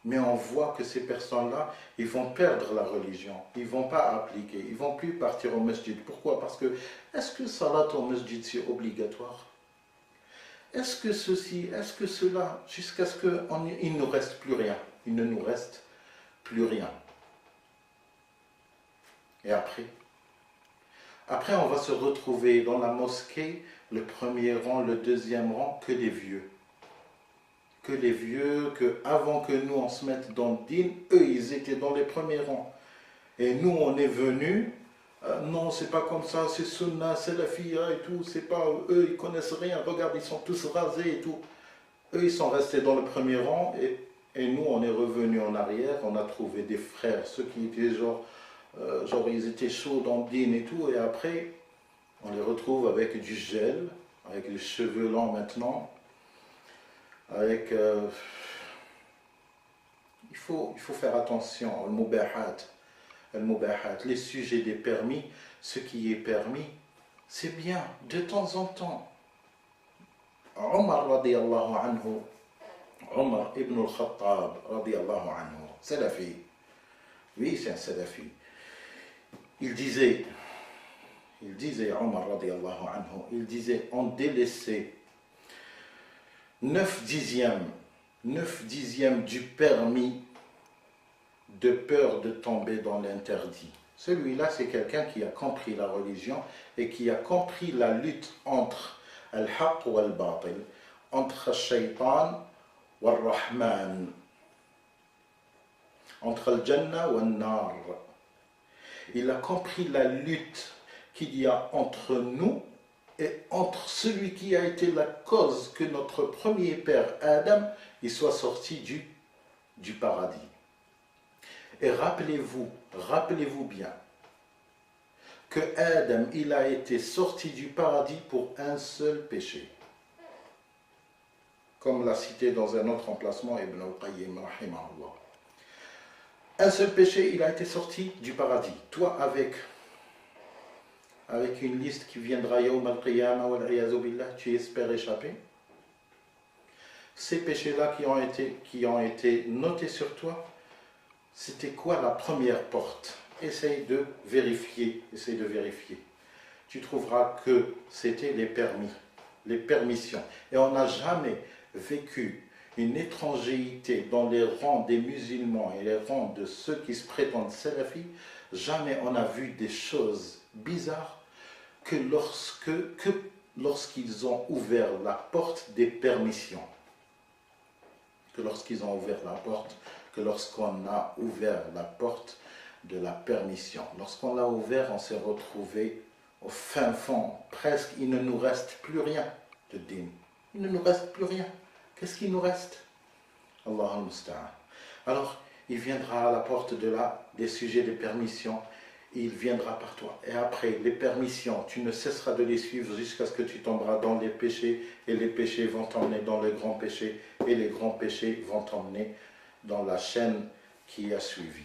Mais on voit que ces personnes-là, ils vont perdre la religion. Ils ne vont pas appliquer. Ils ne vont plus partir au masjid. Pourquoi? Parce que, est-ce que salat au masjid, c'est obligatoire? Est-ce que ceci, est-ce que cela, jusqu'à ce qu'il ne nous reste plus rien. Il ne nous reste plus rien. Et après, on va se retrouver dans la mosquée, le premier rang, le deuxième rang, que les vieux. Que les vieux, que avant que nous on se mette dans le din, eux ils étaient dans les premiers rangs. Et nous on est venus, non c'est pas comme ça, c'est sunna, c'est la fille et tout, c'est pas, eux ils connaissent rien, regarde ils sont tous rasés et tout. Eux ils sont restés dans le premier rang et nous on est revenus en arrière, on a trouvé des frères, ceux qui étaient genre ils étaient chauds dans le din et tout, et après on les retrouve avec du gel, avec les cheveux longs maintenant. Avec il faut faire attention al-mubahat, les sujets des permis, ce qui est permis, c'est bien de temps en temps. Omar radiyallahu anhu, Omar ibn al-Khattab radiyallahu anhu, salafi, oui c'est un salafi, il disait Omar radiyallahu anhu, il disait on délaissait 9 dixièmes du permis de peur de tomber dans l'interdit. Celui-là, c'est quelqu'un qui a compris la religion et qui a compris la lutte entre al-haqq ou al-batil, entre al-shaytan ou al-rahman, entre al-jannah ou al-nar. Il a compris la lutte qu'il y a entre nous et entre celui qui a été la cause que notre premier père Adam il soit sorti du paradis. Et rappelez-vous bien que Adam il a été sorti du paradis pour un seul péché. Comme l'a cité dans un autre emplacement Ibn al-Qayyim rahimahullah. Un seul péché, il a été sorti du paradis. Toi avec une liste qui viendra yawm al-qiyamah wal iyazu billah, tu espères échapper. Ces péchés-là qui ont été notés sur toi, c'était quoi la première porte? Essaye de vérifier. Tu trouveras que c'était les permis, les permissions. Et on n'a jamais vécu une étrangeté dans les rangs des musulmans et les rangs de ceux qui se prétendent salafis. Jamais on a vu des choses bizarres que lorsqu'ils ont ouvert la porte des permissions. Que lorsqu'on a ouvert la porte de la permission. Lorsqu'on l'a ouvert, on s'est retrouvé au fin fond. Presque, il ne nous reste plus rien de din. Il ne nous reste plus rien. Qu'est-ce qu'il nous reste? Allah al-Musta'an. Alors, il viendra à la porte des sujets de permission. Il viendra par toi. Et après, les permissions, tu ne cesseras de les suivre jusqu'à ce que tu tomberas dans les péchés. Et les péchés vont t'emmener dans les grands péchés. Et les grands péchés vont t'emmener dans la chaîne qui a suivi.